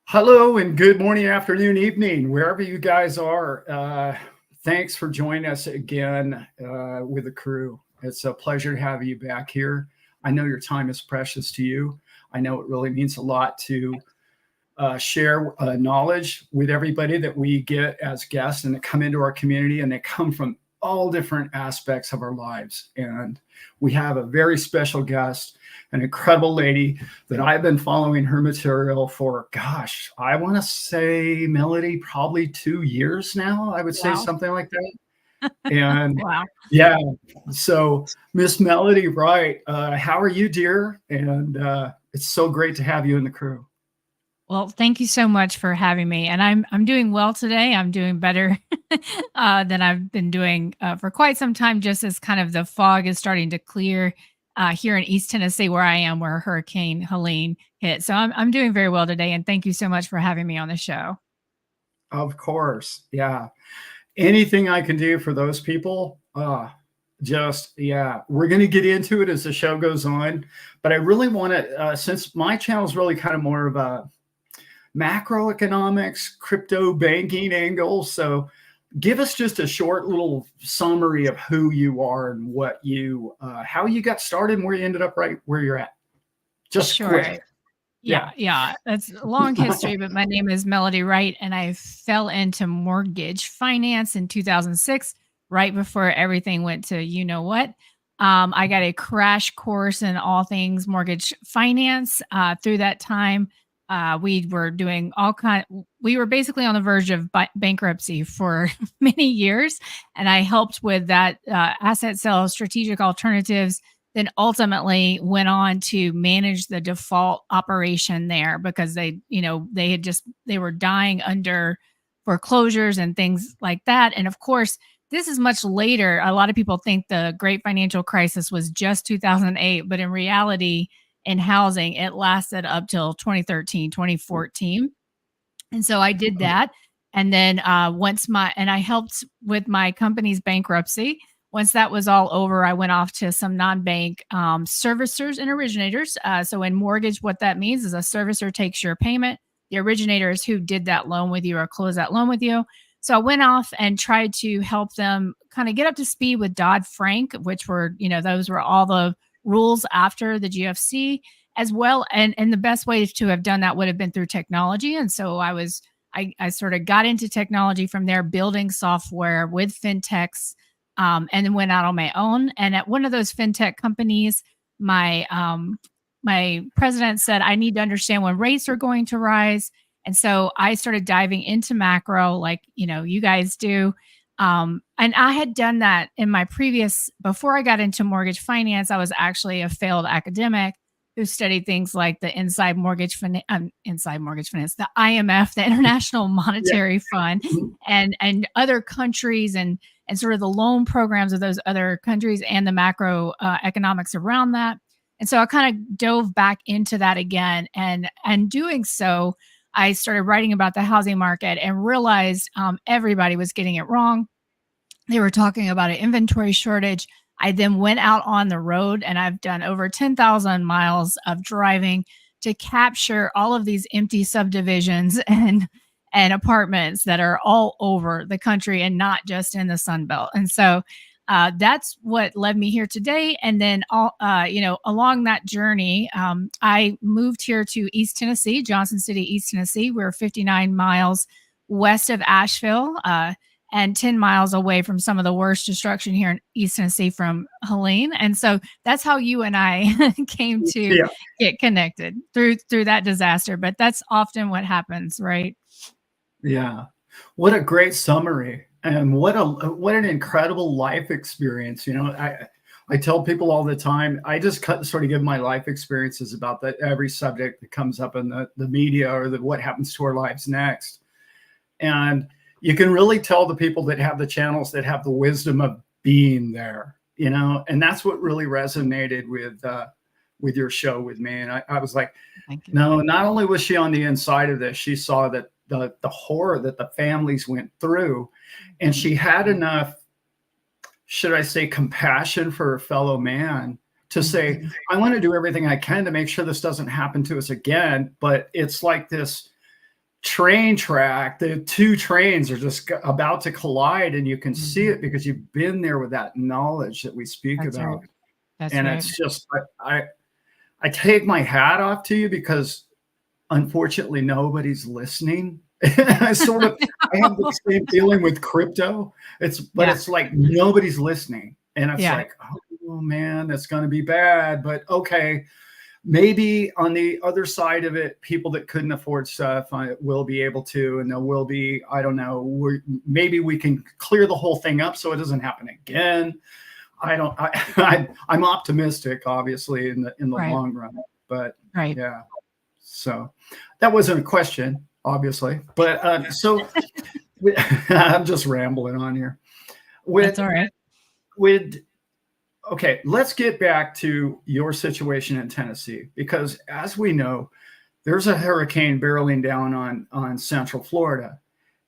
Hello and good morning, afternoon, evening, wherever you guys are. Thanks for joining us again with the crew. It's a pleasure to have you back here. I know your time is precious to you. I know it really means a lot to share knowledge with everybody that we get as guests and that come into our community, and they come from all different aspects of our lives. And we have a very special guest, an incredible lady that I've been following her material for, gosh, I want to say, Melody, probably 2 years now. I would say Wow. something like that. And Wow. yeah, so Miss Melody Wright, how are you, dear? And it's so great to have you in the crew. Well, thank you so much for having me. And I'm doing well today. I'm doing better than I've been doing for quite some time, just as kind of the fog is starting to clear here in East Tennessee, where I am, where Hurricane Helene hit. So I'm doing very well today. And thank you so much for having me on the show. Of course. Yeah. Anything I can do for those people, yeah, we're going to get into it as the show goes on. But I really want to, since my channel is really kind of more of a macroeconomics, crypto banking angle. So give us just a short little summary of who you are and what you, how you got started and where you ended up right where you're at. Just Sure. quick. Yeah. That's a long history, but my name is Melody Wright, and I fell into mortgage finance in 2006, right before everything went to you know what. I got a crash course in all things mortgage finance. Through that time, we were doing we were basically on the verge of bankruptcy for many years, and I helped with that asset sale, strategic alternatives, then ultimately went on to manage the default operation there because they were dying under foreclosures and things like that. And of course, this is much later. A lot of people think the great financial crisis was just 2008, but in reality, in housing, it lasted up till 2013, 2014. And so I did that. And then I helped with my company's bankruptcy. Once that was all over, I went off to some non-bank servicers and originators. So in mortgage, what that means is a servicer takes your payment. The originator is who did that loan with you or closed that loan with you. So I went off and tried to help them kind of get up to speed with Dodd-Frank, which were, those were all the rules after the GFC as well. And the best way to have done that would have been through technology. And so I sort of got into technology from there, building software with fintechs, and then went out on my own. And at one of those fintech companies, my president said, I need to understand when rates are going to rise. And so I started diving into macro like, you guys do. And I had done that in my before I got into mortgage finance. I was actually a failed academic who studied things like the inside mortgage finance, the IMF, the International Monetary Fund, and other countries and sort of the loan programs of those other countries and the macro economics around that. And so I kind of dove back into that again, and doing so, I started writing about the housing market and realized everybody was getting it wrong. They were talking about an inventory shortage. I then went out on the road, and I've done over 10,000 miles of driving to capture all of these empty subdivisions and apartments that are all over the country and not just in the Sun Belt. And so that's what led me here today. And then, along that journey, I moved here to East Tennessee, Johnson City, East Tennessee. We're 59 miles west of Asheville, and 10 miles away from some of the worst destruction here in East Tennessee from Helene. And so that's how you and I came to get connected through that disaster. But that's often what happens, right? Yeah. What a great summary. And what an incredible life experience. I tell people all the time, I just sort of give my life experiences about every subject that comes up in the media or what happens to our lives next. And you can really tell the people that have the channels that have the wisdom of being there, and that's what really resonated with your show with me. And I was like, no, not only was she on the inside of this, she saw that the horror that the families went through, and she had enough, should I say, compassion for her fellow man to say, I want to do everything I can to make sure this doesn't happen to us again. But it's like this train track, the two trains are just about to collide, and you can see it because you've been there with that knowledge that we speak That's right. about. That's And right. it's just, I take my hat off to you because unfortunately nobody's listening. I sort of, I have the same feeling with crypto. But Yeah. it's like nobody's listening. And it's Yeah. like, oh man, that's going to be bad. But okay, maybe on the other side of it, people that couldn't afford stuff will be able to, and there will be, I don't know, maybe we can clear the whole thing up so it doesn't happen again. I'm optimistic, obviously, in the Right. long run, but Right. yeah. So that wasn't a question, obviously, but so I'm just rambling on here. That's all right. With Okay, let's get back to your situation in Tennessee, because as we know, there's a hurricane barreling down on Central Florida.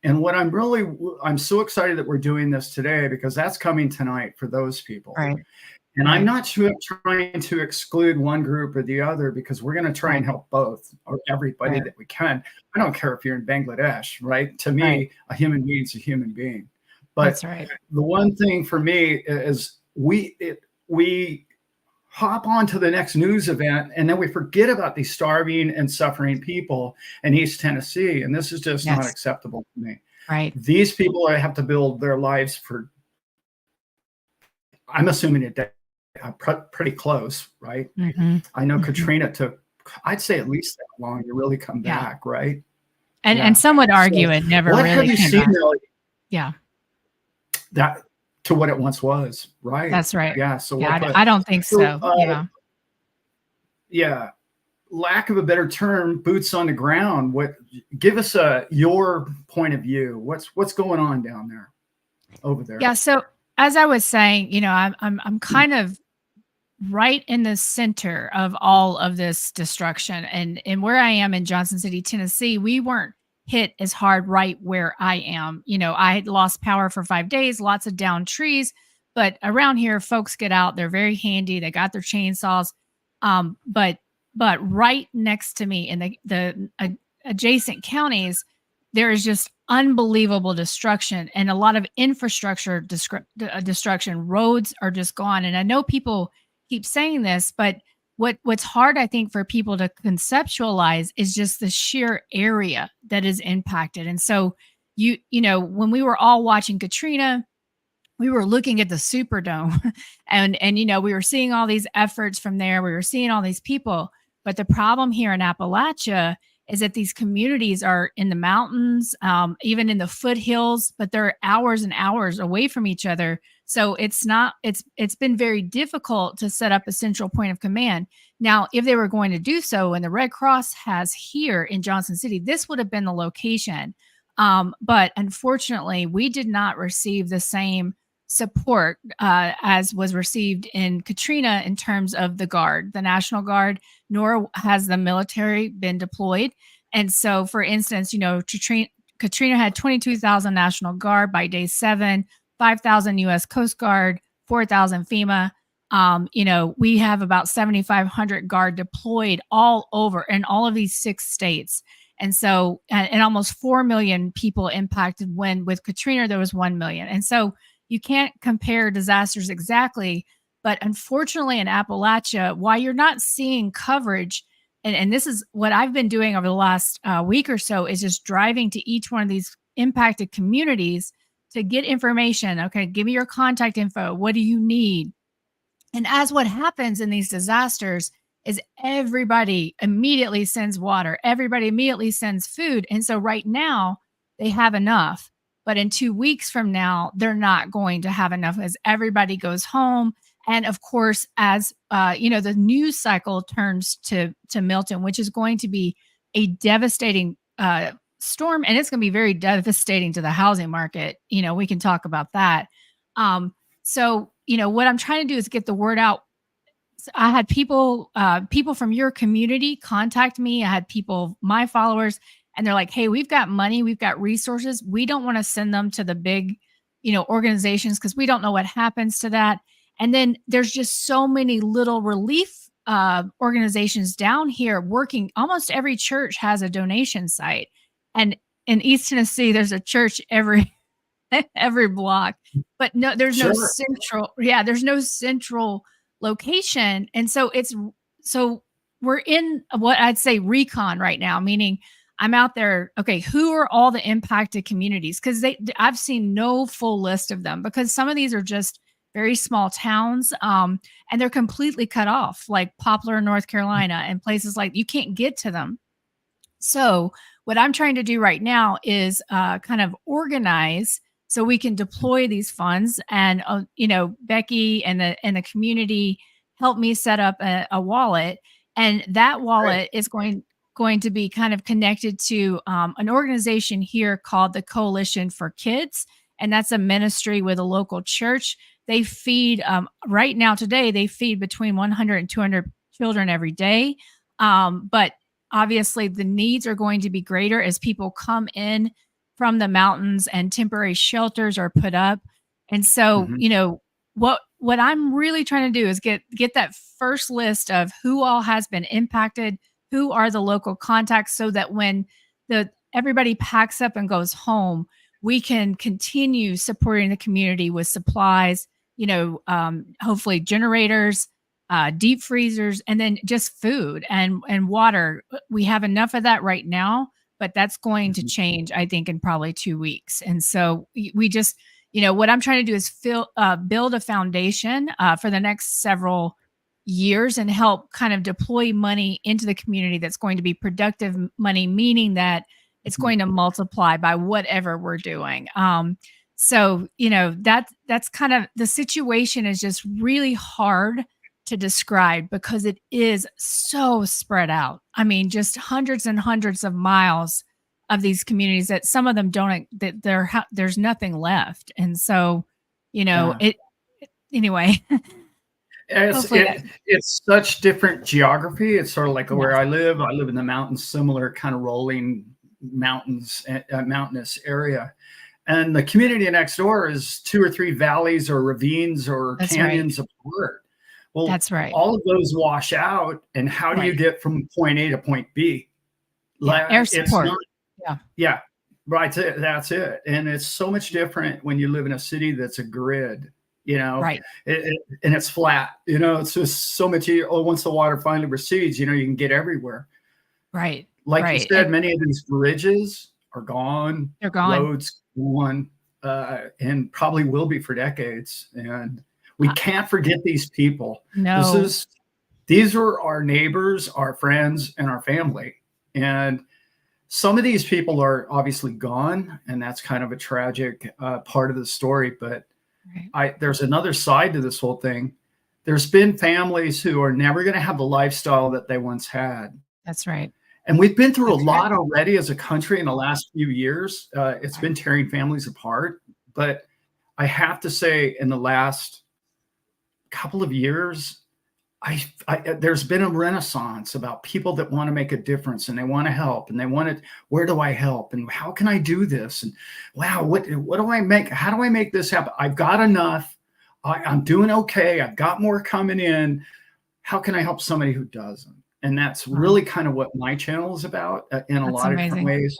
And I'm so excited that we're doing this today because that's coming tonight for those people. Right. And I'm Right. not trying to exclude one group or the other, because we're going to try and help both, or everybody Right. that we can. I don't care if you're in Bangladesh, right? To me, Right. a human being is a human being. But That's right. the one thing for me is we hop on to the next news event, and then we forget about these starving and suffering people in East Tennessee. And this is just not Yes. acceptable to me. Right. These people have to build their lives for, I'm assuming a day, pretty close, right? I know Katrina took, I'd say, at least that long to really come Yeah. back, right? And some would argue it never What have really you came seen, back. Millie, Yeah. that to what it once was, right? That's right. Yeah. So Yeah. I don't think so. Yeah. yeah, lack of a better term, boots on the ground. Give us your point of view. What's going on down there, over there? Yeah. So as I was saying, I'm kind of right in the center of all of this destruction. And where I am in Johnson City, Tennessee, we weren't hit as hard right where I am. I had lost power for 5 days, lots of downed trees, but around here folks get out, they're very handy, they got their chainsaws. But right next to me in the adjacent counties, there is just unbelievable destruction and a lot of infrastructure destruction. Roads are just gone. And I know people keep saying this, but what's hard, I think, for people to conceptualize is just the sheer area that is impacted. And so when we were all watching Katrina, we were looking at the Superdome and we were seeing all these efforts from there. We were seeing all these people. But the problem here in Appalachia is that these communities are in the mountains, even in the foothills, but they're hours and hours away from each other. So it's been very difficult to set up a central point of command. Now, if they were going to do so, and the Red Cross has here in Johnson City, this would have been the location. But unfortunately, we did not receive the same support as was received in Katrina in terms of the Guard, the National Guard, nor has the military been deployed. And so, for instance, Katrina had 22,000 National Guard by day 7, 5,000 U.S. Coast Guard, 4,000 FEMA. We have about 7,500 Guard deployed all over in all of these 6 states. And so, and almost 4 million people impacted, when with Katrina, there was 1 million. And so you can't compare disasters exactly, but unfortunately in Appalachia, why you're not seeing coverage, and this is what I've been doing over the last week or so, is just driving to each one of these impacted communities to get information. Okay, give me your contact info. What do you need? And as what happens in these disasters is everybody immediately sends water, everybody immediately sends food. And so right now they have enough. But in 2 weeks from now, they're not going to have enough as everybody goes home. And of course, as the news cycle turns to Milton, which is going to be a devastating storm, and it's going to be very devastating to the housing market. We can talk about that. So what I'm trying to do is get the word out. So I had people from your community contact me. I had people, my followers, and they're like, hey, we've got money, we've got resources. We don't want to send them to the big, organizations, because we don't know what happens to that. And then there's just so many little relief organizations down here working. Almost every church has a donation site. And in East Tennessee, there's a church every every block, but no, Sure. there's no central location. And so we're in what I'd say recon right now, meaning I'm out there. Okay, who are all the impacted communities? Because I've seen no full list of them, because some of these are just very small towns, and they're completely cut off, like Poplar, North Carolina, and places like you can't get to them. So what I'm trying to do right now is kind of organize so we can deploy these funds. And Becky and the community helped me set up a wallet, and that Great. wallet is going to be kind of connected to an organization here called the Coalition for Kids, and that's a ministry with a local church. They feed right now today they feed between 100 and 200 children every day, but obviously the needs are going to be greater as people come in from the mountains and temporary shelters are put up. And so, Mhm. what I'm really trying to do is get that first list of who all has been impacted, who are the local contacts, so that when the everybody packs up and goes home, we can continue supporting the community with supplies, hopefully generators, deep freezers, and then just food and water. We have enough of that right now, but that's going to Mhm. change, I think, in probably 2 weeks. And so we just, what I'm trying to do is build a foundation for the next several years and help kind of deploy money into the community that's going to be productive money, meaning that it's Mhm. going to multiply by whatever we're doing. So that's kind of the situation is just really hard to describe because it is so spread out. I mean, just hundreds and hundreds of miles of these communities that some of them don't that there's nothing left. And so, Yeah. it anyway, It's hopefully that. it's such different geography. It's sort of like where Yes, I live. I live in the mountains, similar kind of rolling mountains, mountainous area. And the community next door is two or three valleys or ravines or that's right. canyons apart. Well, That's right. all of those wash out. And how do you Right. get from point A to point B? Yeah, air It's support. not, Yeah. yeah, right. That's it. And it's so much different when you live in a city that's a grid, Right. and it's flat, it's just so much. Oh, once the water finally recedes, you can get everywhere. Right. Like you Right. said, And many of these bridges are gone, they're gone. roads gone, and probably will be for decades. And we Uh, can't forget these people. This no. is these are our neighbors, our friends, and our family. And some of these people are obviously gone, and that's kind of a tragic part of the story. But Right. there's another side to this whole thing. There's been families who are never going to have the lifestyle that they once had. That's right. And we've been through a That's right. lot already as a country in the last few years. It's Right. been tearing families apart. But I have to say, in the last couple of years, there's been a renaissance about people that want to make a difference and they want to help and they want to. Where do I help and how can I do this? And wow, what do I make? How do I make this happen? I've got enough. I'm doing okay. I've got more coming in. How can I help somebody who doesn't? And that's Wow. really kind of what my channel is about in a That's lot of different amazing. ways.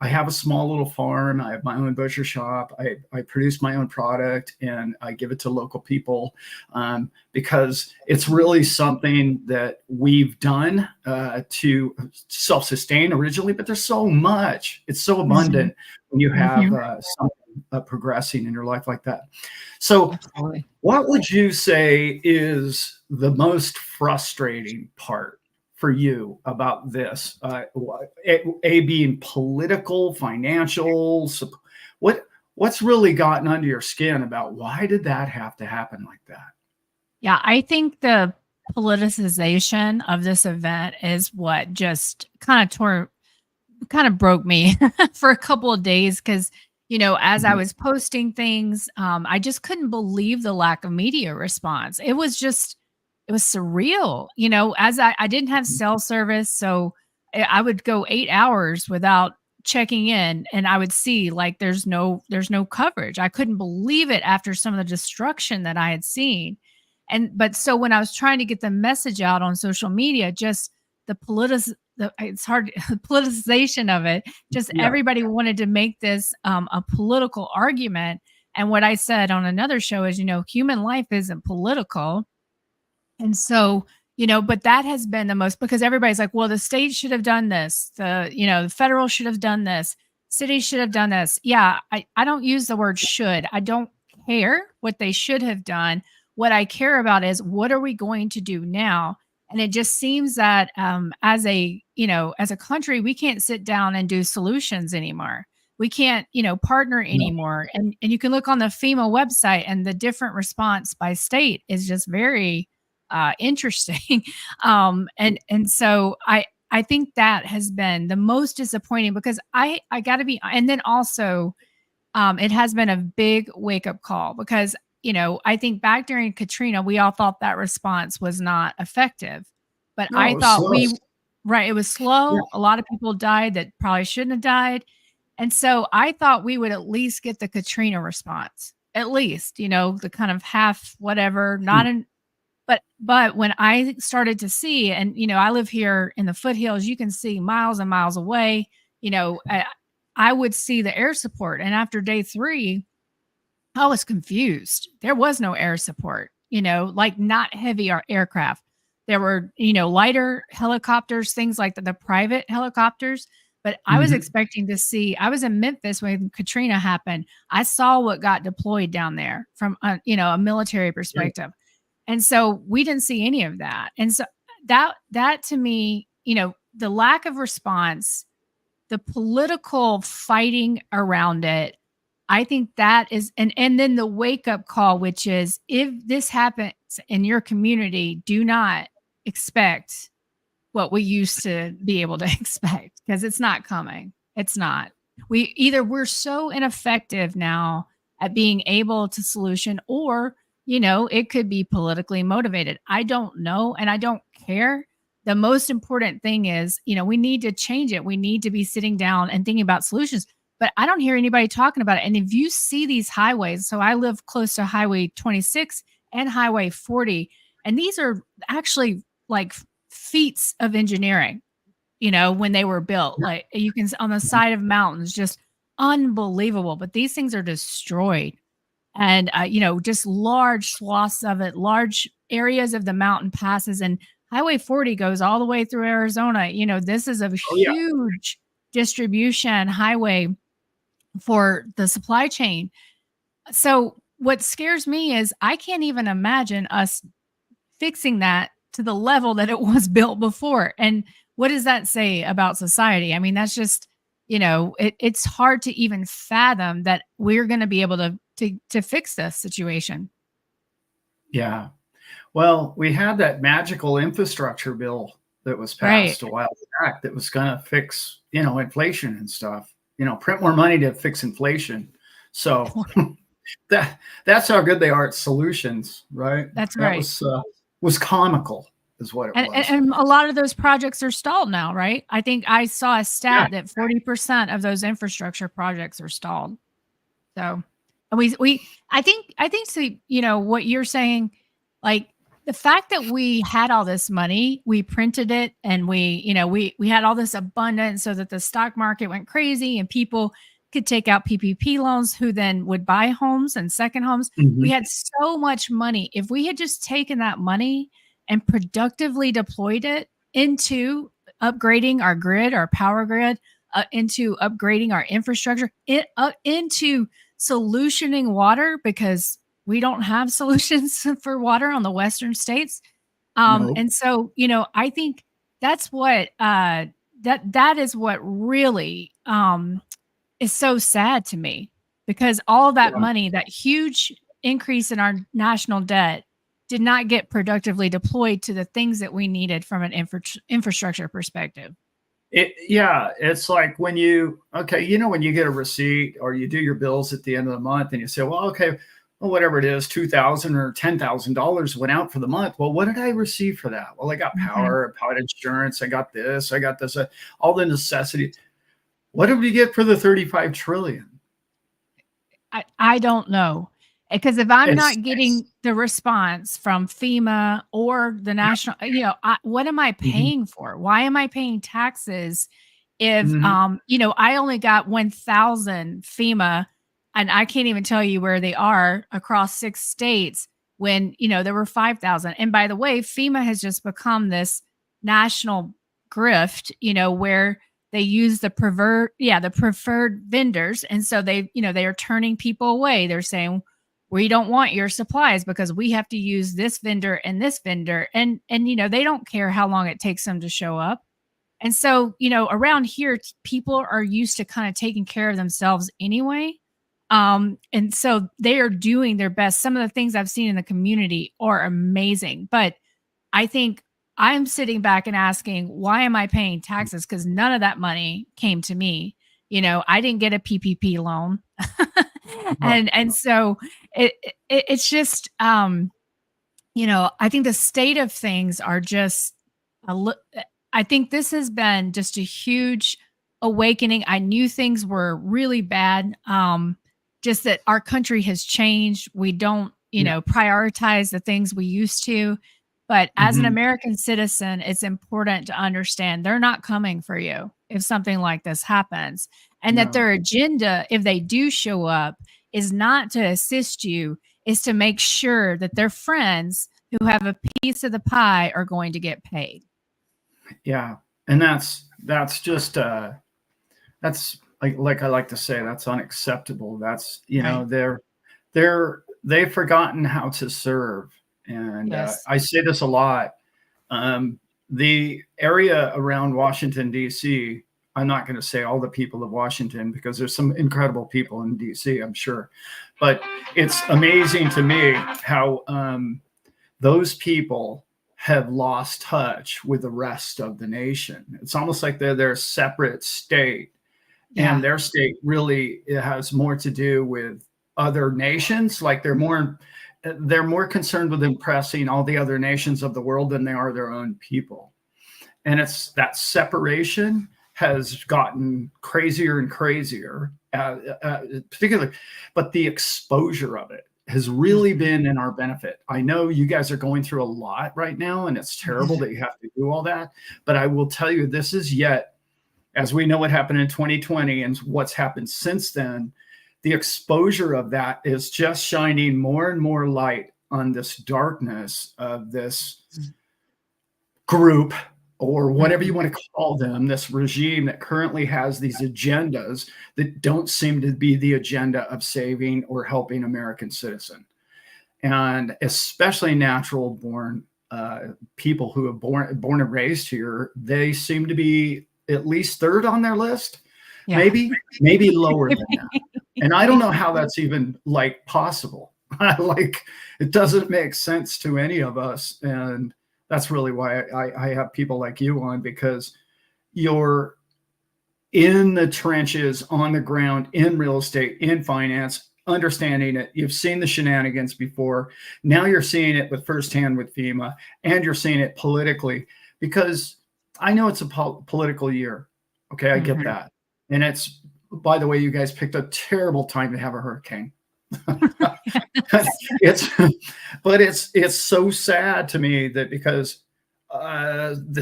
I have a small little farm. I have my own butcher shop. I produce my own product and I give it to local people because it's really something that we've done to self-sustain originally. But there's so much. It's so Mhm. abundant when you have Mhm. something progressing in your life like that. So Absolutely. what would you say is the most frustrating part for you about this? Being political, financial, what's really gotten under your skin about why did that have to happen like that? Yeah, I think the politicization of this event is what just kind of broke me for a couple of days because as I Mhm. was posting things, I just couldn't believe the lack of media response. It was surreal. As I didn't have cell service, so I would go 8 hours without checking in, and I would see like there's no coverage. I couldn't believe it after some of the destruction that I had seen. But so when I was trying to get the message out on social media, just the it's hard, politicization of it. Just Yeah. everybody wanted to make this a political argument. And what I said on another show is, human life isn't political. And so, but that has been the most, because everybody's like, well, the state should have done this. The federal should have done this. Cities should have done this. Yeah. I don't use the word should. I don't care what they should have done. What I care about is, what are we going to do now? And it just seems that as a country, we can't sit down and do solutions anymore. We can't, partner anymore. And you can look on the FEMA website, and the different response by state is just very interesting. And so I think that has been the most disappointing, because I got to be, and then also it has been a big wake up call, because I think back during Katrina, we all thought that response was not effective, but No, I it was thought slow. right, it was slow. Yeah. A lot of people died that probably shouldn't have died. And so I thought we would at least get the Katrina response, at least, the kind of half, whatever, not in, but when I started to see, and, I live here in the foothills, you can see miles and miles away, I would see the air support. And after day 3, I was confused. There was no air support, like not heavy aircraft. There were, lighter helicopters, things like the private helicopters. But I was expecting to see, I was in Memphis when Katrina happened. I saw what got deployed down there from, a military perspective. And so we didn't see any of that. And so that to me, the lack of response, the political fighting around it, I think that is, and then the wake up call, which is, if this happens in your community, do not expect what we used to be able to expect, because it's not coming. It's not. We're so ineffective now at being able to solution, or, it could be politically motivated. I don't know. And I don't care. The most important thing is, we need to change it. We need to be sitting down and thinking about solutions. But I don't hear anybody talking about it. And if you see these highways, so I live close to Highway 26 and Highway 40, and these are actually like feats of engineering, when they were built. Like, you can, on the side of mountains, just unbelievable. But these things are destroyed. And, just large swaths of it, large areas of the mountain passes. And Highway 40 goes all the way through Arizona. This is a huge distribution highway for the supply chain. So what scares me is, I can't even imagine us fixing that to the level that it was built before. And what does that say about society? I mean, that's just, it's hard to even fathom that we're going to be able to fix this situation. Yeah. Well, we had that magical infrastructure bill that was passed a while back that was going to fix, inflation and stuff, print more money to fix inflation. So that's how good they are at solutions, right? That's right. Was comical is what it was. And a lot of those projects are stalled now, right? I think I saw a stat that 40% of those infrastructure projects are stalled. So, and I think so, what you're saying, like, the fact that we had all this money, we printed it, and we had all this abundance, so that the stock market went crazy and people could take out PPP loans, who then would buy homes and second homes. We had so much money. If we had just taken that money and productively deployed it into upgrading our grid, our power grid, into upgrading our infrastructure, into solutioning water, because we don't have solutions for water on the western states. And so, I think that's what that is what really is so sad to me, because all that money, that huge increase in our national debt, did not get productively deployed to the things that we needed from an infrastructure perspective. It's like when you get a receipt, or you do your bills at the end of the month, and you say, well, okay, well, whatever it is, $2,000 or $10,000 went out for the month. Well, what did I receive for that? Well, I got power, I got insurance, I got this, all the necessities. What did we get for the 35 trillion? I don't know. Because if I'm It's not getting the response from FEMA or the national, what am I mhm, paying for? Why am I paying taxes if, mhm, I only got 1,000 FEMA and I can't even tell you where they are across 6 states when, there were 5,000. And by the way, FEMA has just become this national grift, where they use the preferred vendors. And so they are turning people away. They're saying, we don't want your supplies because we have to use this vendor and this vendor. And they don't care how long it takes them to show up. And so, around here, people are used to kind of taking care of themselves anyway. And so they are doing their best. Some of the things I've seen in the community are amazing, but I think I'm sitting back and asking, why am I paying taxes? Because none of that money came to me. I didn't get a PPP loan. right, And so it's just I think the state of things are just a li- I think this has been just a huge awakening. I knew things were really bad. Just that our country has changed. We don't, yeah, prioritize the things we used to. But as an mhm, American citizen, it's important to understand they're not coming for you if something like this happens. And that no, their agenda, if they do show up, is not to assist you, is to make sure that their friends who have a piece of the pie are going to get paid. yeah, and that's just, that's like I like to say, that's unacceptable. That's, Right. they've forgotten how to serve, and, Yes. I say this a lot. The area around Washington, D.C., I'm not going to say all the people of Washington because there's some incredible people in D.C., I'm sure. But it's amazing to me how those people have lost touch with the rest of the nation. It's almost like they're a separate state, and Yeah. their state really, it has more to do with other nations. Like they're more concerned with impressing all the other nations of the world than they are their own people. And it's that separation has gotten crazier and crazier, particularly, but the exposure of it has really Mhm. been in our benefit. I know you guys are going through a lot right now, and it's terrible Mhm. that you have to do all that. But I will tell you, this is yet, as we know what happened in 2020 and what's happened since then, the exposure of that is just shining more and more light on this darkness of this group, or whatever you Mhm. want to call them, this regime that currently has these agendas that don't seem to be the agenda of saving or helping American citizen. And especially natural born people who have born and raised here, they seem to be at least third on their list, Yeah. maybe lower than that. And I don't know how that's even like possible. Like, it doesn't make sense to any of us. And that's really why I have people like you on, because you're in the trenches, on the ground, in real estate, in finance, understanding it. You've seen the shenanigans before. Now you're seeing it with firsthand with FEMA, and you're seeing it politically, because I know it's a political year. Okay, I get Mhm. that. And it's, by the way, you guys picked a terrible time to have a hurricane. It's, but it's so sad to me that because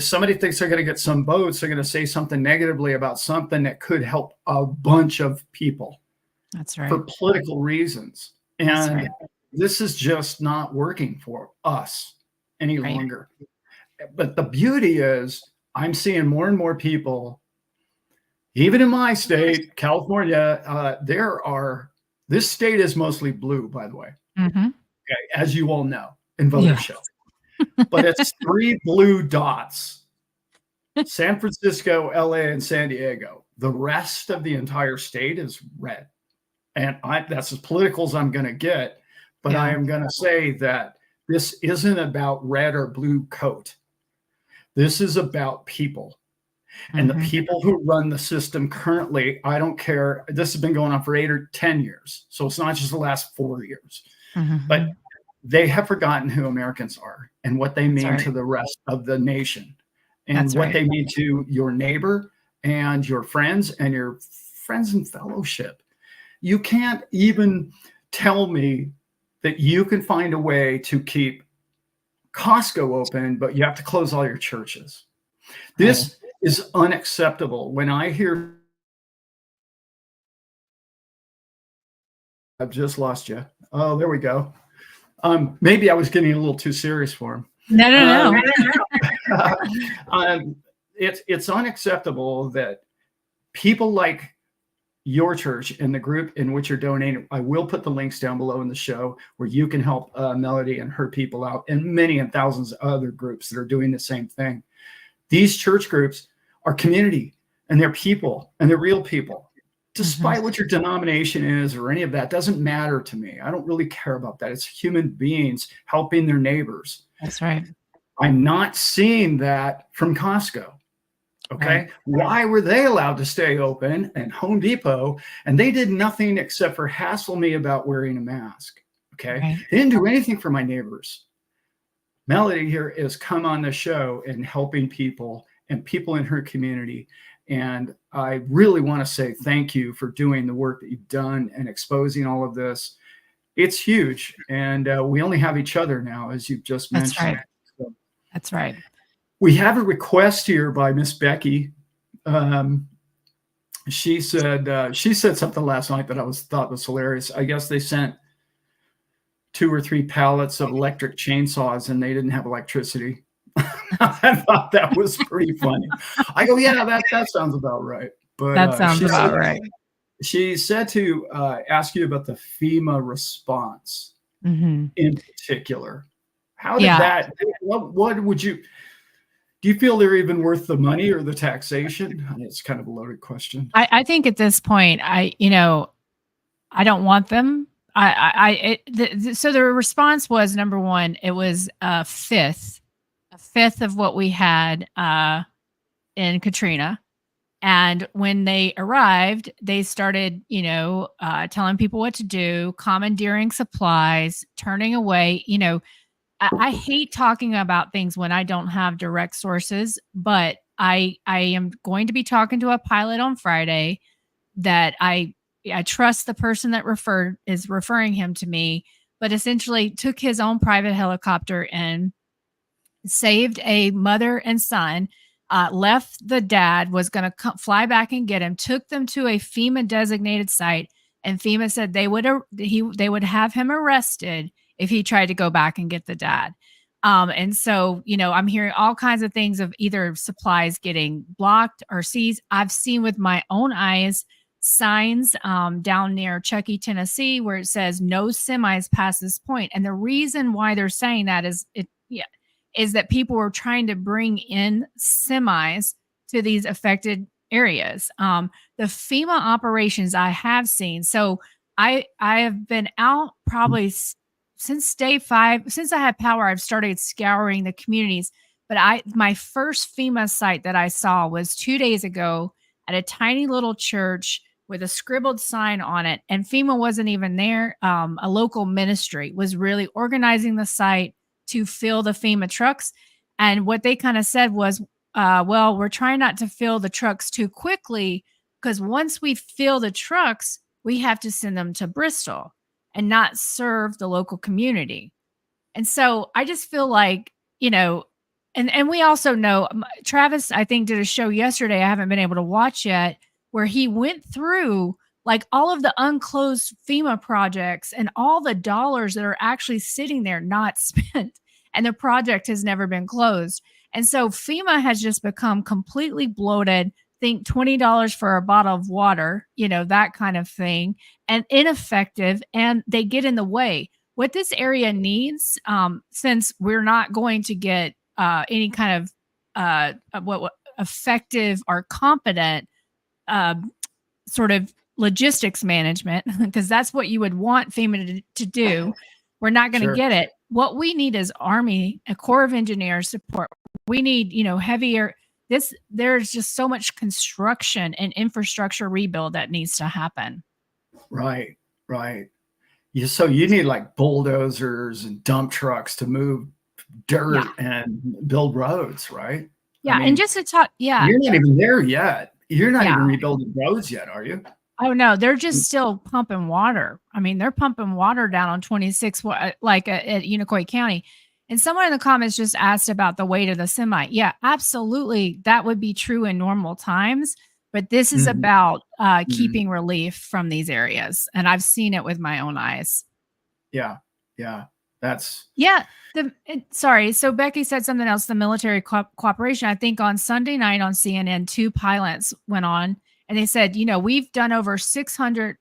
somebody thinks they're going to get some votes, they're going to say something negatively about something that could help a bunch of people That's for right. political reasons. That's And right. this is just not working for us any Right. longer. But the beauty is, I'm seeing more and more people, even in my state, California. This state is mostly blue, by the way, Mhm. okay, as you all know, in voter Yes. show. But it's three blue dots: San Francisco, LA, and San Diego. The rest of the entire state is red. And that's as political as I'm going to get. But I Yeah. am going to say that this isn't about red or blue coat. This is about people. And the Mhm. people who run the system currently, I don't care. This has been going on for 8 or 10 years. So it's not just the last 4 years. But Mhm. they have forgotten who Americans are and what they That's mean right. to the rest of the nation, and That's what right. they mean to your neighbor and your friends and your friends in fellowship. You can't even tell me. that you can find a way to keep Costco open, but you have to close all your churches. This is unacceptable. When I hear, I've just lost you. Oh, there we go. Maybe I was getting a little too serious for him. No. It's unacceptable that people like your church and the group in which you're donating. I will put the links down below in the show where you can help Melody and her people out, and many and thousands of other groups that are doing the same thing. These church groups are community, and they're people, and they're real people. Despite what your denomination is or any of that, doesn't matter to me. I don't really care about that. It's human beings helping their neighbors. That's right. I'm not seeing that from Costco. Okay. Right. Why were they allowed to stay open, and Home Depot, and they did nothing except for hassle me about wearing a mask? Okay. Right. They didn't do anything for my neighbors. Melody here is come on the show and helping people and people in her community. And I really want to say thank you for doing the work that you've done and exposing all of this. It's huge. And we only have each other now, as you've just mentioned. That's right. So, That's right. we have a request here by Miss Becky. She said something last night that I thought was hilarious. I guess they sent 2 or 3 pallets of electric chainsaws and they didn't have electricity. I thought that was pretty funny. I go, yeah, that sounds about right. But That sounds about right. She said to ask you about the FEMA response in particular. How did that? What would you? Do you feel they're even worth the money or the taxation? It's kind of a loaded question. I think at this point, I don't want them. So the response was, number one, it was a fifth of what we had in Katrina. And when they arrived, they started, telling people what to do, commandeering supplies, turning away. I hate talking about things when I don't have direct sources, but I am going to be talking to a pilot on Friday that I trust the person that is referring him to me, but essentially took his own private helicopter and saved a mother and son, left the dad, was going to fly back and get him, took them to a FEMA designated site, and FEMA said they would have him arrested if he tried to go back and get the dad. And so, I'm hearing all kinds of things of either supplies getting blocked or seized. I've seen with my own eyes signs down near Chuckey, Tennessee, where it says no semis past this point. And the reason why they're saying that is that people were trying to bring in semis to these affected areas. The FEMA operations I have seen. So I have been out probably since day 5, since I had power, I've started scouring the communities. But my first FEMA site that I saw was 2 days ago at a tiny little church with a scribbled sign on it. And FEMA wasn't even there. A local ministry was really organizing the site to fill the FEMA trucks. And what they kind of said was, well, we're trying not to fill the trucks too quickly, because once we fill the trucks, we have to send them to Bristol and not serve the local community. And so I just feel like, and we also know Travis, I think, did a show yesterday I haven't been able to watch yet, where he went through like all of the unclosed FEMA projects and all the dollars that are actually sitting there not spent, and the project has never been closed. And so FEMA has just become completely bloated. Think $20 for a bottle of water, that kind of thing, and ineffective, and they get in the way. What this area needs, since we're not going to get any kind of what effective or competent sort of logistics management, because that's what you would want FEMA to do. We're not going to get it. What we need is Army, a Corps of Engineers support. We need, heavier. There's just so much construction and infrastructure rebuild that needs to happen. Right. So you need like bulldozers and dump trucks to move dirt and build roads, right? Yeah. And just to talk, you're not even there yet. You're not even rebuilding roads yet, are you? Oh, no, they're just still pumping water. I mean, they're pumping water down on 26, like at Unicoi County. And someone in the comments just asked about the weight of the semi. Yeah, absolutely. That would be true in normal times. But this is Mhm, about mhm. keeping relief from these areas. And I've seen it with my own eyes. Yeah, yeah. That's Yeah. Sorry. So Becky said something else, the military cooperation. I think on Sunday night on CNN, two pilots went on and they said, we've done over 600,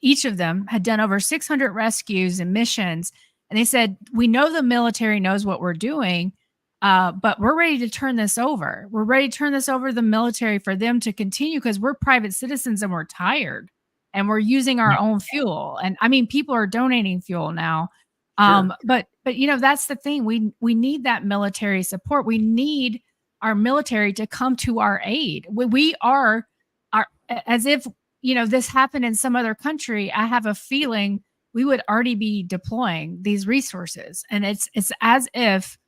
each of them had done over 600 rescues and missions. And they said, we know the military knows what we're doing, but we're ready to turn this over. We're ready to turn this over to the military for them to continue because we're private citizens and we're tired and we're using our yeah, own fuel. And I mean, people are donating fuel now, sure. but that's the thing. We need that military support. We need our military to come to our aid. We are as if this happened in some other country. I have a feeling we would already be deploying these resources, and it's as if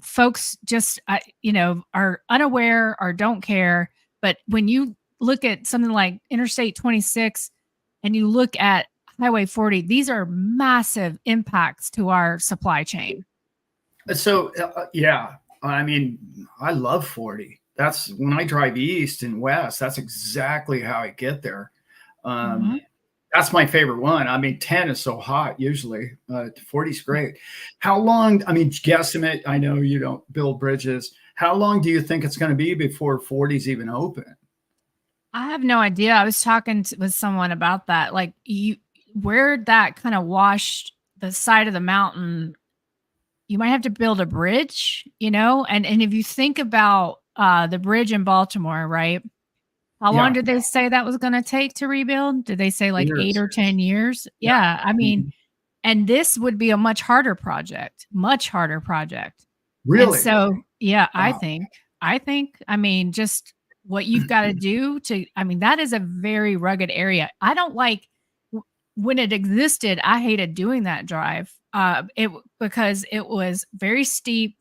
folks just are unaware or don't care. But when you look at something like Interstate 26 and you look at Highway 40, these are massive impacts to our supply chain. So, yeah, I mean, I love 40. That's when I drive east and west, that's exactly how I get there. Mhm. That's my favorite one. I mean, 10 is so hot usually. 40 is great. How long, I mean, guesstimate, I know you don't build bridges. How long do you think it's going to be before 40 is even open? I have no idea. I was talking with someone about that. Like where that kind of washed the side of the mountain, you might have to build a bridge, and if you think about the bridge in Baltimore, right? How long Yeah, did they say that was going to take to rebuild? Did they say like 8 years. or 10 years? Yeah. Yeah. I mean, Mhm. and this would be a much harder project. And Really? so, yeah, Wow. I mean, just what you've got to do I mean, that is a very rugged area. I don't like when it existed, I hated doing that drive. Because it was very steep,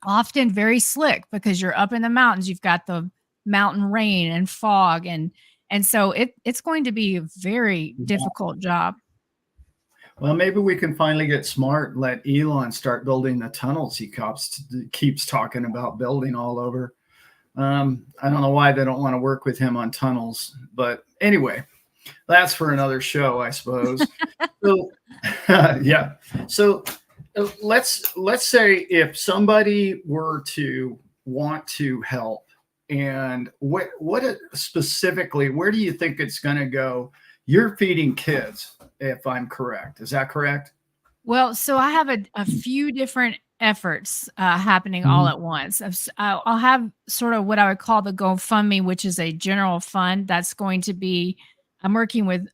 often very slick because you're up in the mountains. You've got the mountain rain and fog and so it's going to be a very difficult job. Well, maybe we can finally get smart and let Elon start building the tunnels he keeps talking about building all over. I don't know why they don't want to work with him on tunnels, but anyway, that's for another show, I suppose. So, yeah. So let's say if somebody were to want to help, and specifically, where do you think it's going to go? You're feeding kids, if I'm correct. Is that correct? Well, so I have a few different efforts happening all Mhm. at once. I'll have sort of what I would call the GoFundMe, which is a general fund that's going to be. I'm working with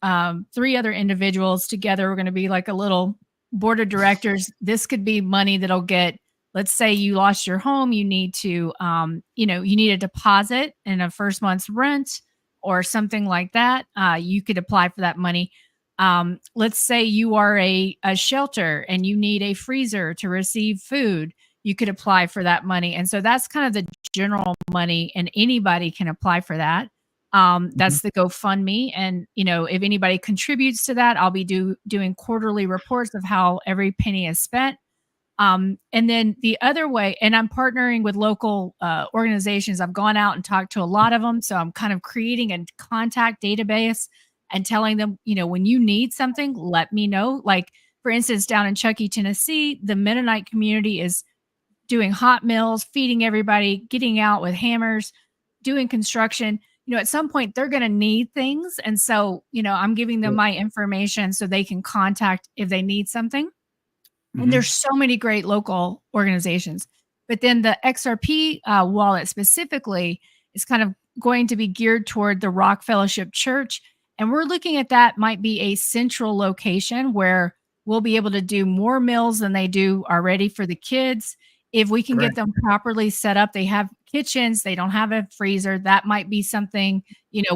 three other individuals together. We're going to be like a little board of directors. This could be money that'll get. Let's say you lost your home, you need to, you need a deposit and a first month's rent or something like that. You could apply for that money. Let's say you are a shelter and you need a freezer to receive food. You could apply for that money. And so that's kind of the general money, and anybody can apply for that. Mhm. That's the GoFundMe. And, if anybody contributes to that, I'll be doing quarterly reports of how every penny is spent. And then the other way, and I'm partnering with local organizations. I've gone out and talked to a lot of them. So I'm kind of creating a contact database and telling them, when you need something, let me know. Like, for instance, down in Chuckey, Tennessee, the Mennonite community is doing hot meals, feeding everybody, getting out with hammers, doing construction. At some point they're going to need things. And so, I'm giving them my information so they can contact if they need something. And there's Mhm. so many great local organizations. But then the XRP wallet specifically is kind of going to be geared toward the Rock Fellowship Church. And we're looking at that might be a central location where we'll be able to do more meals than they do already for the kids. If we can Great. get them properly set up, they have kitchens, they don't have a freezer. That might be something,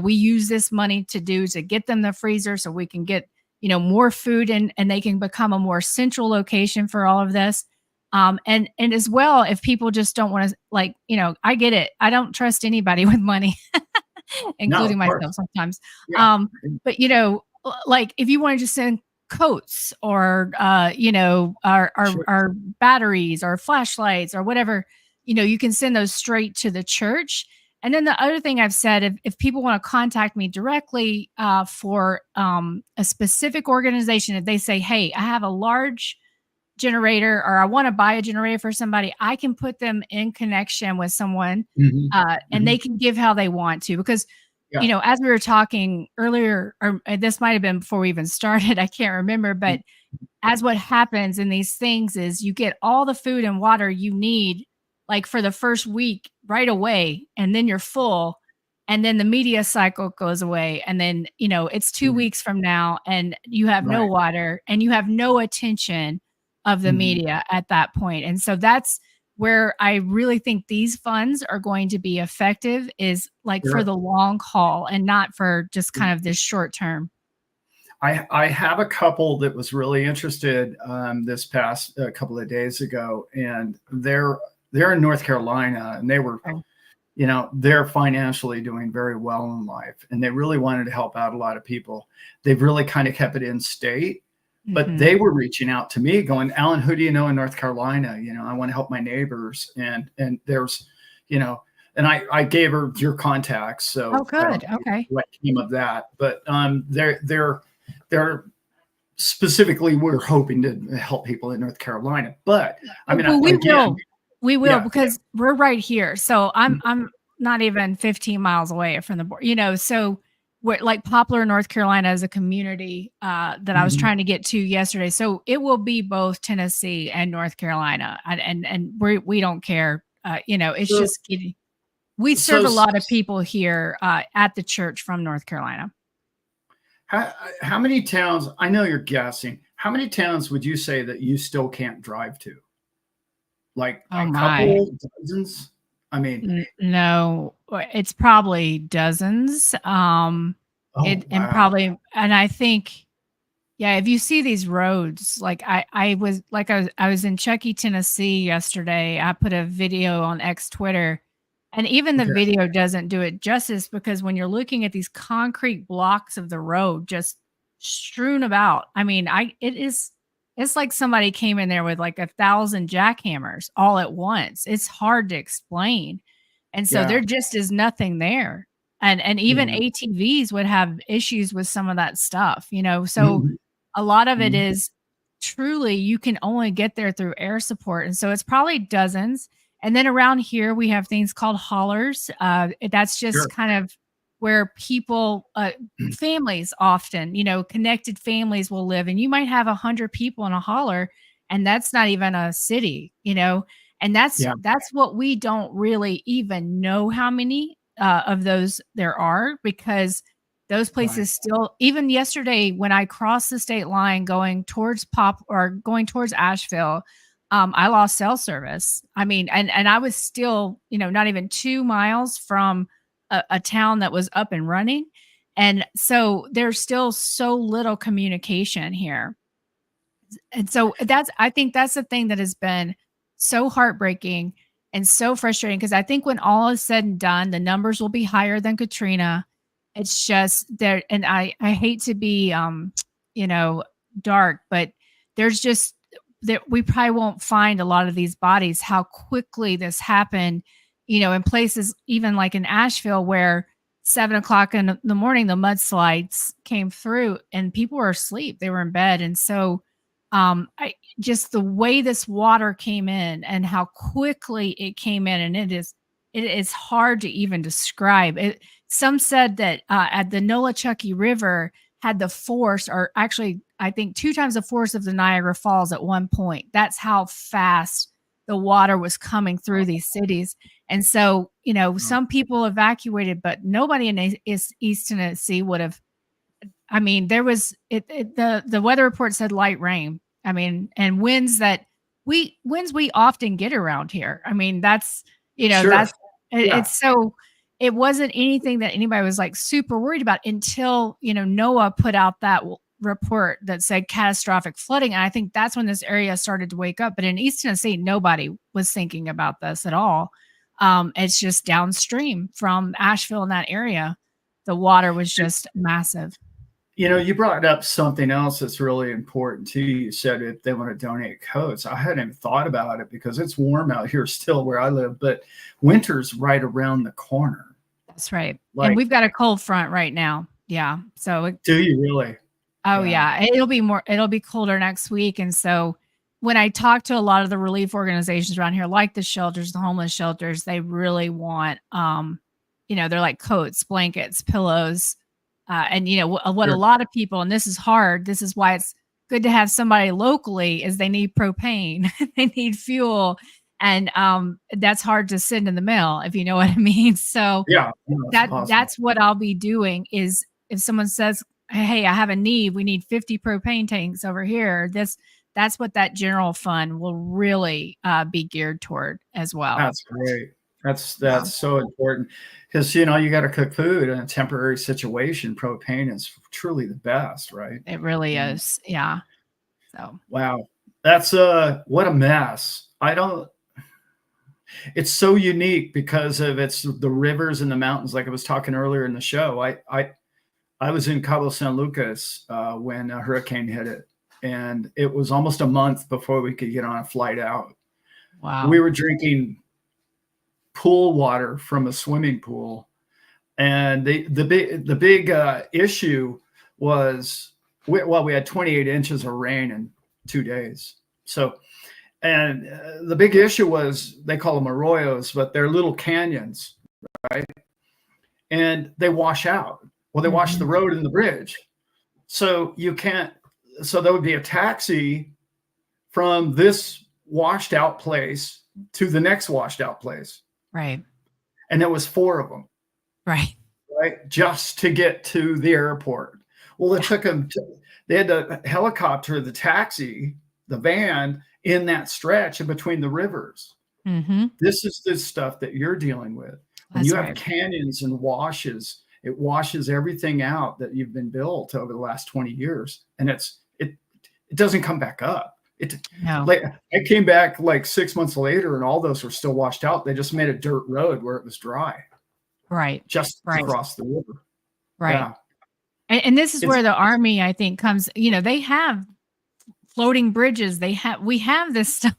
we use this money to do to get them the freezer so we can get more food and they can become a more central location for all of this. And as well, if people just don't want to, like, I get it. I don't trust anybody with money. No, including of myself course. sometimes. Yeah. But like if you want to just send coats or Sure. our batteries or flashlights or whatever, you can send those straight to the church. And then the other thing I've said, if people want to contact me directly for a specific organization, if they say, hey, I have a large generator or I want to buy a generator for somebody, I can put them in connection with someone Mhm. and they Mhm. can give how they want to. Because, Yeah. as we were talking earlier, or this might have been before we even started, I can't remember, but as what happens in these things is you get all the food and water you need like for the first week right away, and then you're full, and then the media cycle goes away, and then it's 2 weeks from now and you have no Right. water and you have no attention of the Mhm. media at that point. And so that's where I really think these funds are going to be effective, is like for Sure. the long haul and not for just kind of this short term. I have a couple that was really interested this past couple of days ago, and they're in North Carolina, and they were, Oh. they're financially doing very well in life, and they really wanted to help out a lot of people. They've really kind of kept it in state, but Mhm. they were reaching out to me, going, "Allan, who do you know in North Carolina? I want to help my neighbors." And there's, and I gave her your contacts, Oh, so I don't good. know Okay. what came of that, but they're specifically, we're hoping to help people in North Carolina. But I mean, Well, we again, will. We will, yeah. because we're right here. So I'm Mm. I'm not even 15 miles away from the board. So we're like Poplar, North Carolina is a community that I was Mhm. trying to get to yesterday. So it will be both Tennessee and North Carolina. And we don't care. It's So, just we serve so a lot of people here at the church from North Carolina. how many towns? I know you're guessing. How many towns would you say that you still can't drive to? Like Oh a my. couple, dozens? I mean, No, it's probably dozens. oh It and wow. probably, and I think, yeah, if you see these roads, like I was in Chuckey, Tennessee yesterday. I put a video on X Twitter, and even the Okay. video doesn't do it justice, because when you're looking at these concrete blocks of the road just strewn about, I mean, it's like somebody came in there with like 1,000 jackhammers all at once. It's hard to explain. And so Yeah. there just is nothing there. And even Yeah. ATVs would have issues with some of that stuff. So Mhm. a lot of it Mhm. is truly you can only get there through air support. And so it's probably dozens. And then around here we have things called haulers. That's just Sure. kind of where people, families often, connected families will live, and you might have 100 people in a hauler, and that's not even a city. And that's Yeah. that's what we don't really even know how many of those there are, because those Right. places still, even yesterday when I crossed the state line going towards going towards Asheville, I lost cell service. I mean, and I was still, not even 2 miles from a town that was up and running. And so there's still so little communication here. And so I think that's the thing that has been so heartbreaking and so frustrating, because I think when all is said and done, the numbers will be higher than Katrina. It's just there, and I hate to be you know, dark, but there's just that we probably won't find a lot of these bodies, how quickly this happened, in places even like in Asheville, where 7 o'clock in the morning the mudslides came through and people were asleep. They were in bed. And so I just the way this water came in and how quickly it came in, and it is hard to even describe it. Some said that at the Nolichucky River had the force, or actually I think 2 times the force of the Niagara Falls at one point. That's how fast the water was coming through these cities. And so, Wow. some people evacuated, but nobody in East Tennessee would have. I mean, there was the weather report said light rain. I mean, and winds we often get around here. I mean, Sure. that's Yeah. it's so it wasn't anything that anybody was like super worried about until, NOAA put out that report that said catastrophic flooding. And I think that's when this area started to wake up. But in East Tennessee, nobody was thinking about this at all. It's just downstream from Asheville in that area. the water was just massive. You know, you brought up something else that's really important too. You said if they want to donate coats. I hadn't even thought about it because it's warm out here still where I live, but winter's right around the corner. That's right. Like, And we've got a cold front right now. Yeah. So do you really? oh yeah, it'll be colder next week. And so when I talk to a lot of the relief organizations around here, like the shelters, the homeless shelters, they really want, they're like coats, blankets, pillows. And what a Sure. lot of people, and this is hard, this is why it's good to have somebody locally, is they need propane, they need fuel. And that's hard to send in the mail, if you know what I mean. So Yeah, it's impossible. that's what I'll be doing is if someone says, hey, I have a need, we need 50 propane tanks over here. That's what that general fund will really be geared toward as well. That's great. That's so important because you got to cook food in a temporary situation. Propane is truly the best, right? It really is. Yeah. So Wow, that's what a mess. It's so unique because of it's the rivers and the mountains. Like I was talking earlier in the show, I was in Cabo San Lucas when a hurricane hit it, and it was almost a month before we could get on a flight out. wow. We were drinking pool water from a swimming pool, and the big issue was we had 28 inches of rain in 2 days. So, and the big issue was they call them arroyos, but they're little canyons, right? And they wash out. Well, they wash the road and the bridge, so you can't. So there would be a taxi from this washed out place to the next washed out place. Right. And there was 4 of them, Right. just to get to the airport. Well, it took them, they had to helicopter the taxi, the van in that stretch in between the rivers. This is the stuff that you're dealing with. When you have canyons and washes, it washes everything out that you've been built over the last 20 years. And it doesn't come back up. Like I came back like 6 months later and all those were still washed out. They just made a dirt road where it was dry. Right. Just across the river. Right. Yeah. And this is where the Army, I think, comes, they have floating bridges. We have this stuff.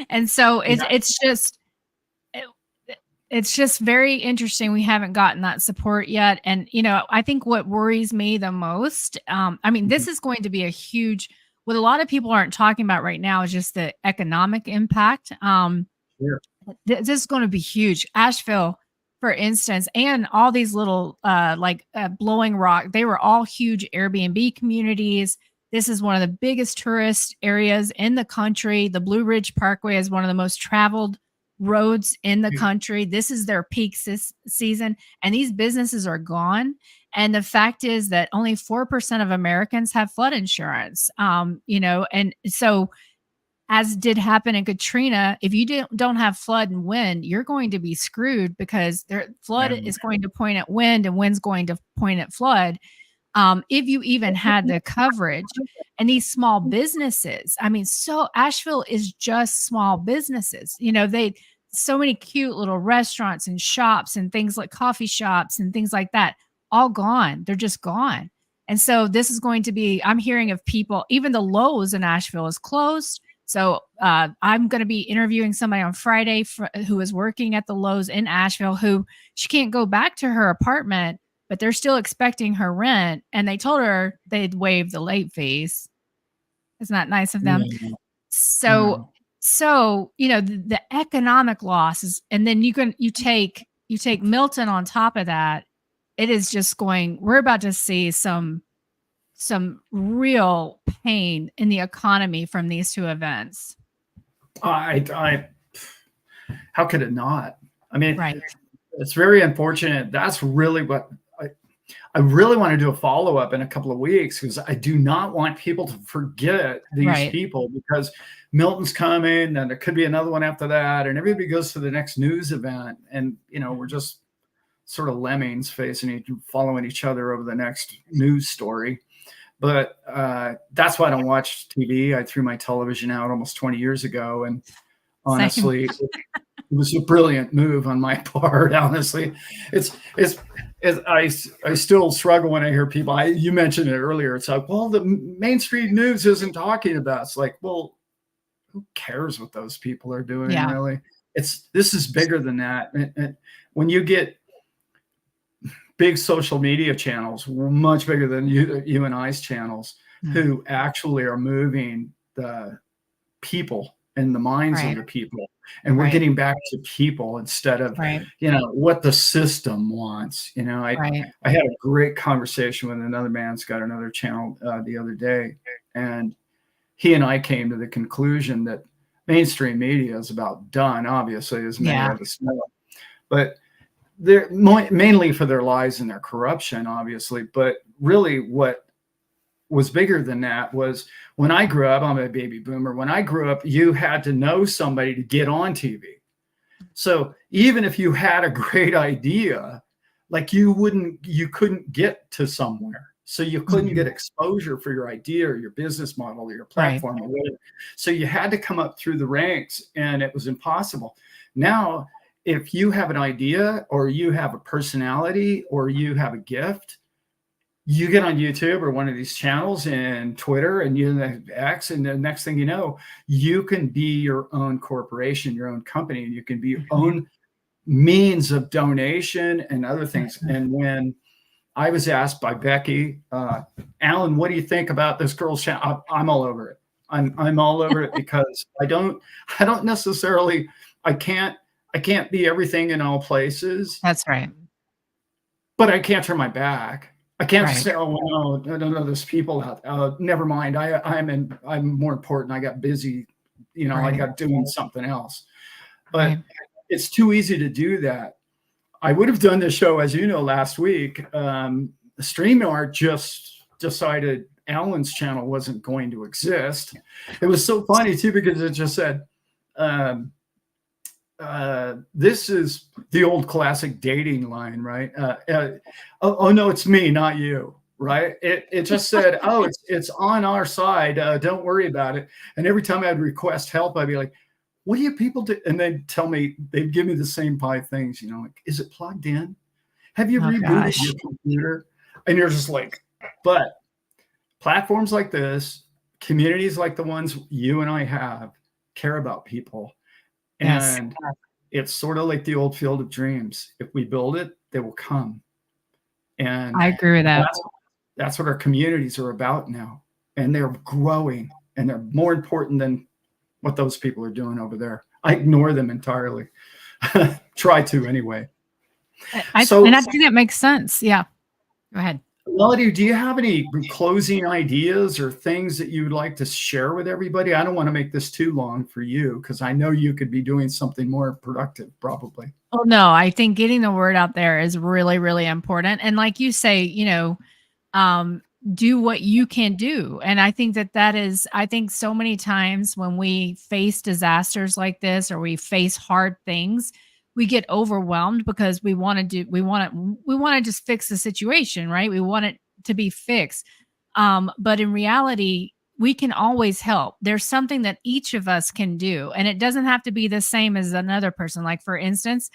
And so it's just very interesting. We haven't gotten that support yet. And, I think what worries me the most, this is going to be a huge, what a lot of people aren't talking about right now is just the economic impact. This is going to be huge. Asheville, for instance, and all these little Blowing Rock, they were all huge Airbnb communities. This is one of the biggest tourist areas in the country. The Blue Ridge Parkway is one of the most traveled roads in the country. This is their peak season, and these businesses are gone. And the fact is that only 4% of Americans have flood insurance. And so as did happen in Katrina, if you don't have flood and wind, you're going to be screwed because flood is going to point at wind and wind's going to point at flood. If you even had the coverage. And these small businesses, so Asheville is just small businesses. So many cute little restaurants and shops and things like coffee shops and things like that, all gone. They're just gone. And so this is going to be, I'm hearing of people, even the Lowe's in Asheville is closed. So I'm going to be interviewing somebody on Friday who is working at the Lowe's in Asheville, who she can't go back to her apartment, but they're still expecting her rent. And they told her they'd waive the late fees. Isn't that nice of them? Yeah. So the economic losses, and then you take Milton on top of that. It is just we're about to see some real pain in the economy from these 2 events. How could it not? Right. It's very unfortunate. That's really what I really want to do a follow-up in a couple of weeks because I do not want people to forget these people because Milton's coming and there could be another one after that. And everybody goes to the next news event. And, we're just sort of lemmings following each other over the next news story. But that's why I don't watch TV. I threw my television out almost 20 years ago. And honestly, it was a brilliant move on my part. Honestly, I still struggle when I hear people. You mentioned it earlier. It's like, well, the mainstream news isn't talking about it. It's like, well, who cares what those people are doing? Yeah. Really, this is bigger than that. When you get big social media channels, much bigger than you and I's channels, who actually are moving the people and the minds of the people. And we're getting back to people instead of, what the system wants. I had a great conversation with another man's got another channel the other day, and he and I came to the conclusion that mainstream media is about done, obviously, as many of us know. But they're mainly for their lies and their corruption, obviously. But really what was bigger than that was when I grew up, I'm a baby boomer. When I grew up, you had to know somebody to get on TV. So even if you had a great idea, like you couldn't get to somewhere. So you couldn't get exposure for your idea or your business model or your platform or whatever. So you had to come up through the ranks, and it was impossible. Now, if you have an idea or you have a personality or you have a gift, you get on YouTube or one of these channels and Twitter and X, and the next thing you know, you can be your own corporation, your own company, and you can be your own means of donation and other things. And when I was asked by Becky, Allan, what do you think about this girl's channel? I'm all over it. I'm all over it because I don't necessarily, I can't be everything in all places. That's right. But I can't turn my back. I can't say, oh, no, there's people out. Never mind. I'm more important. I got busy, I got doing something else. But it's too easy to do that. I would have done this show, as you know, last week. StreamYard just decided Allan's channel wasn't going to exist. It was so funny too, because it just said, this is the old classic dating line, right? Oh no, it's me, not you, right? It just said, oh, it's on our side. Don't worry about it. And every time I'd request help, I'd be like, what do you people do? And they'd tell me, they'd give me the same 5 things, like, is it plugged in? Have you rebooted your computer? And you're just like, but platforms like this, communities like the ones you and I have, care about people. And it's sort of like the old field of dreams. If we build it, they will come. And I agree with that. That's what our communities are about now. And they're growing, and they're more important than what those people are doing over there. I ignore them entirely. Try to anyway. I think that makes sense. Yeah. Go ahead. Melody, do you have any closing ideas or things that you would like to share with everybody? I don't want to make this too long for you, because I know you could be doing something more productive probably. Oh, no, I think getting the word out there is really, really important. And like you say, do what you can do. And I think I think so many times when we face disasters like this, or we face hard things, we get overwhelmed because we want to just fix the situation, right? We want it to be fixed. But in reality, we can always help. There's something that each of us can do, and it doesn't have to be the same as another person. Like, for instance,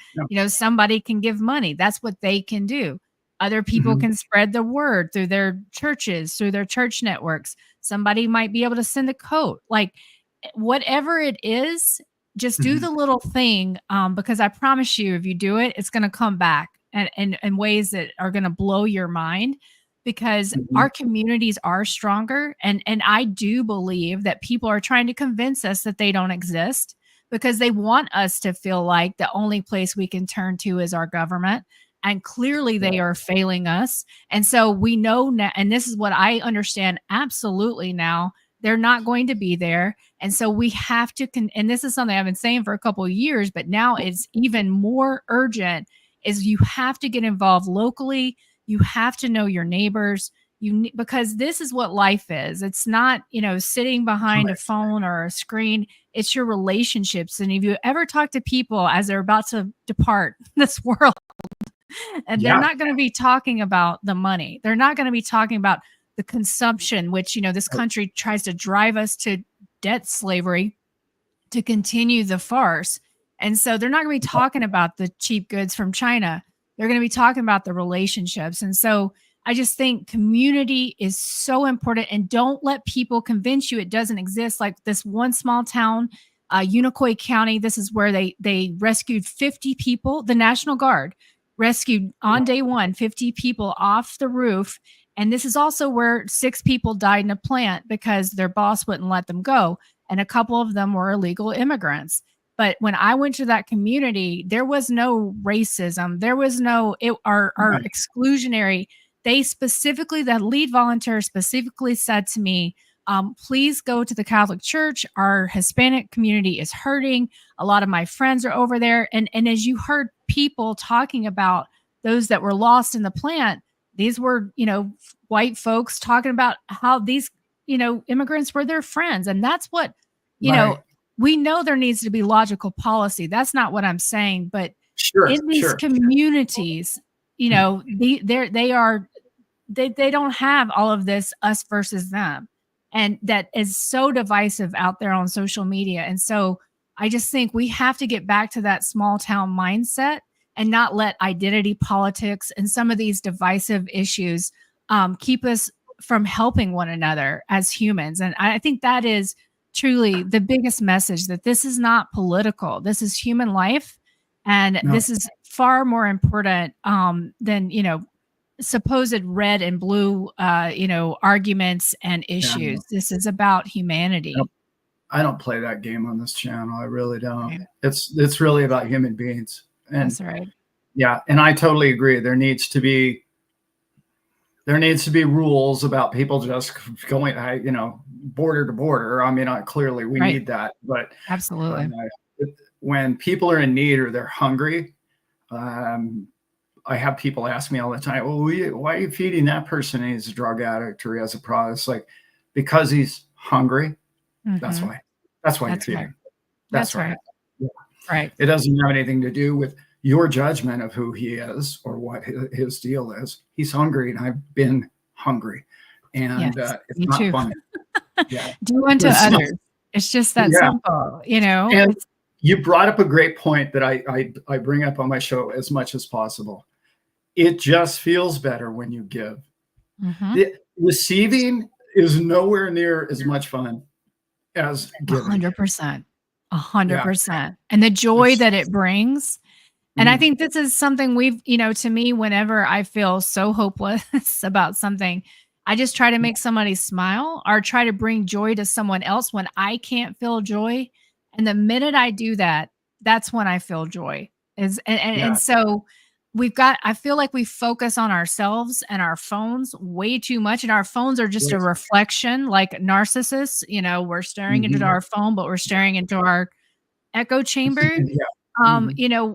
somebody can give money. That's what they can do. Other people can spread the word through their churches, through their church networks. Somebody might be able to send a coat. Like, whatever it is, just do the little thing, because I promise you, if you do it, it's going to come back in ways that are going to blow your mind, because our communities are stronger. And I do believe that people are trying to convince us that they don't exist, because they want us to feel like the only place we can turn to is our government. And clearly they are failing us. And so we know now, and this is what I understand absolutely now, they're not going to be there. And so we have to, and this is something I've been saying for a couple of years, but now it's even more urgent, is you have to get involved locally. You have to know your neighbors, because this is what life is. It's not, sitting behind a phone or a screen. It's your relationships. And if you ever talk to people as they're about to depart this world, and they're not going to be talking about the money. They're not going to be talking about the consumption, which, this country tries to drive us to debt slavery to continue the farce. And so they're not going to be talking about the cheap goods from China. They're going to be talking about the relationships. And so I just think community is so important, and don't let people convince you it doesn't exist. Like this one small town, Unicoi County, this is where they rescued 50 people. The National Guard rescued on day one 50 people off the roof. And this is also where 6 people died in a plant because their boss wouldn't let them go. And a couple of them were illegal immigrants. But when I went to that community, there was no racism. There was no our exclusionary. They specifically, the lead volunteer specifically said to me, please go to the Catholic Church. Our Hispanic community is hurting. A lot of my friends are over there. And as you heard people talking about those that were lost in the plant, these were, white folks talking about how these, immigrants were their friends. And that's what, we know there needs to be logical policy. That's not what I'm saying. But in these communities, they don't have all of this us versus them. And that is so divisive out there on social media. And so I just think we have to get back to that small town mindset and not let identity politics and some of these divisive issues keep us from helping one another as humans. And I think that is truly the biggest message, that this is not political. This is human life. And this is far more important than, supposed red and blue, arguments and issues. This is about humanity. I don't play that game on this channel. I really don't. Okay. It's really about human beings. And that's right. Yeah. And I totally agree. There needs to be rules about people just going, border to border. I mean, clearly we need that, but absolutely. When people are in need or they're hungry, I have people ask me all the time, well, why are you feeding that person? He's a drug addict or he has a problem. It's like, because he's hungry. Mm-hmm. That's why you're feeding. Right. That's right. Yeah. Right. It doesn't have anything to do with your judgment of who he is or what his deal is. He's hungry, and I've been hungry, and it's not fun. Yeah. Do unto others. It's just that simple, And you brought up a great point that I bring up on my show as much as possible. It just feels better when you give. Mm-hmm. Receiving is nowhere near as much fun as giving. 100%. 100%. And the joy that it brings. And I think this is something we've, to me, whenever I feel so hopeless about something, I just try to make somebody smile or try to bring joy to someone else when I can't feel joy. And the minute I do that, that's when I feel joy. And so I feel like we focus on ourselves and our phones way too much. And our phones are just a reflection, like narcissists, we're staring into our phone, but we're staring into our echo chamber.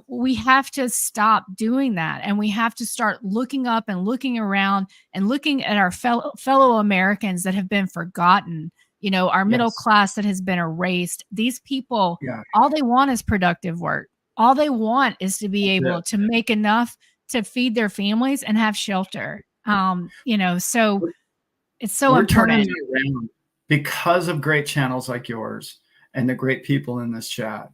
We have to stop doing that. And we have to start looking up and looking around and looking at our fellow Americans that have been forgotten, our middle class that has been erased. These people, all they want is productive work. All they want is to be able to make enough to feed their families and have shelter. So it's so important. Turning it around because of great channels like yours and the great people in this chat.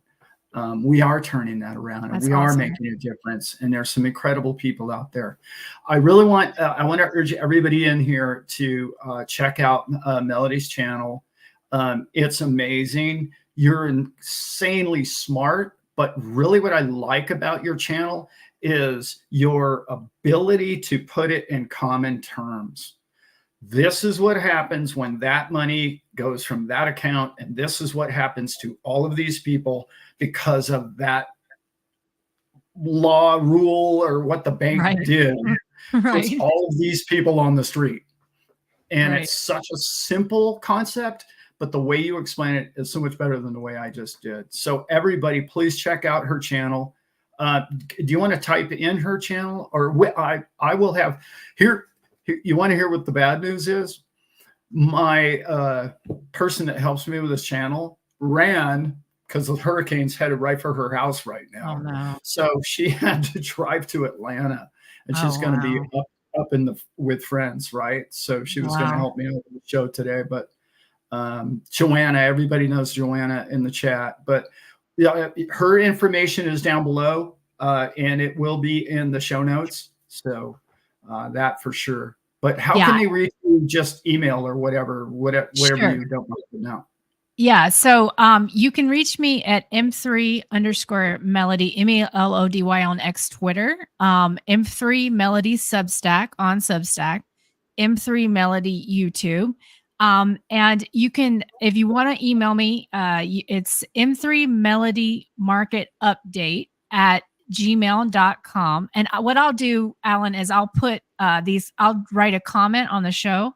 We are turning that around, and we are making a difference. And there's some incredible people out there. I want to urge everybody in here to check out Melody's channel. It's amazing. You're insanely smart. But really what I like about your channel is your ability to put it in common terms. This is what happens when that money goes from that account. And this is what happens to all of these people because of that law, rule, or what the bank did. It's all of these people on the street. And it's such a simple concept, but the way you explain it is so much better than the way I just did. So everybody, please check out her channel. Do you want to type in her channel? Or I will have here. You want to hear what the bad news is? My person that helps me with this channel ran because the hurricane's headed right for her house right now. Oh, no. So she had to drive to Atlanta, and she's going to be up with friends, right? So she was going to help me out with the show today, but Joanna, everybody knows Joanna in the chat, but Yeah, her information is down below, and it will be in the show notes. So that for sure. But how can Yeah, they reach you? Just email or whatever sure. you don't want to know. Yeah. So you can reach me at M3_Melody, MELODY on X Twitter, M3 Melody Substack on Substack, M3 Melody YouTube. And you can, if you want to email me, it's M3 Melody Market Update at gmail.com. And what I'll do, Alan, is I'll put I'll write a comment on the show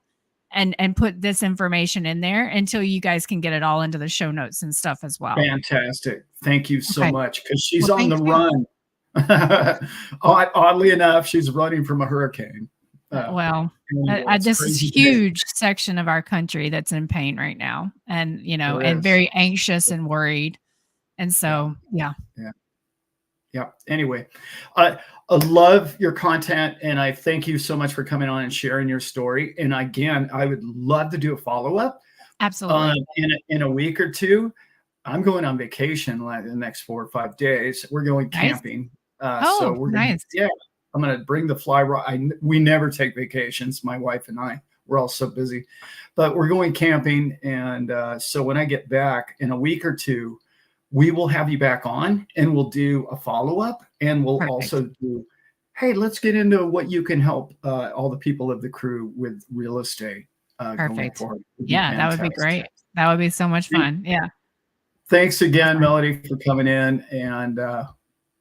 and put this information in there until you guys can get it all into the show notes and stuff as well. Fantastic. Thank you so Okay. much, because she's Well, on thank the you. run. Oddly enough, she's running from a hurricane. Well, Anyway, it's this is crazy today. huge section of our country that's in pain right now, and There and is. very anxious and worried. And so, yeah. Yeah. Anyway, I love your content, and I thank you so much for coming on and sharing your story. And again, I would love to do a follow-up Absolutely. in a week or two. I'm going on vacation like the next 4 or 5 days. We're going Nice. camping. So Oh, we're gonna, nice. yeah, I'm gonna bring the fly rod. We never take vacations, my wife and I. We're all so busy, but we're going camping, and so when I get back in a week or two, we will have you back on, and we'll do a follow-up, and we'll Perfect. also do, hey, let's get into what you can help all the people of the crew with real estate going Perfect. forward. It'd be Yeah, that would be fantastic. great. That would be so much fun. Yeah. Thanks again, Awesome. Melody, for coming in, and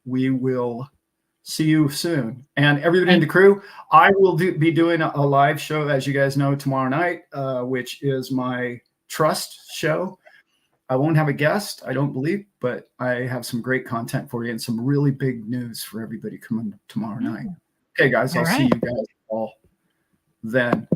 we will see you soon. And everybody in the crew, I will be doing a live show, as you guys know, tomorrow night, which is my trust show. I won't have a guest, I don't believe, but I have some great content for you and some really big news for everybody coming tomorrow night. Okay, guys, I'll see you guys all then.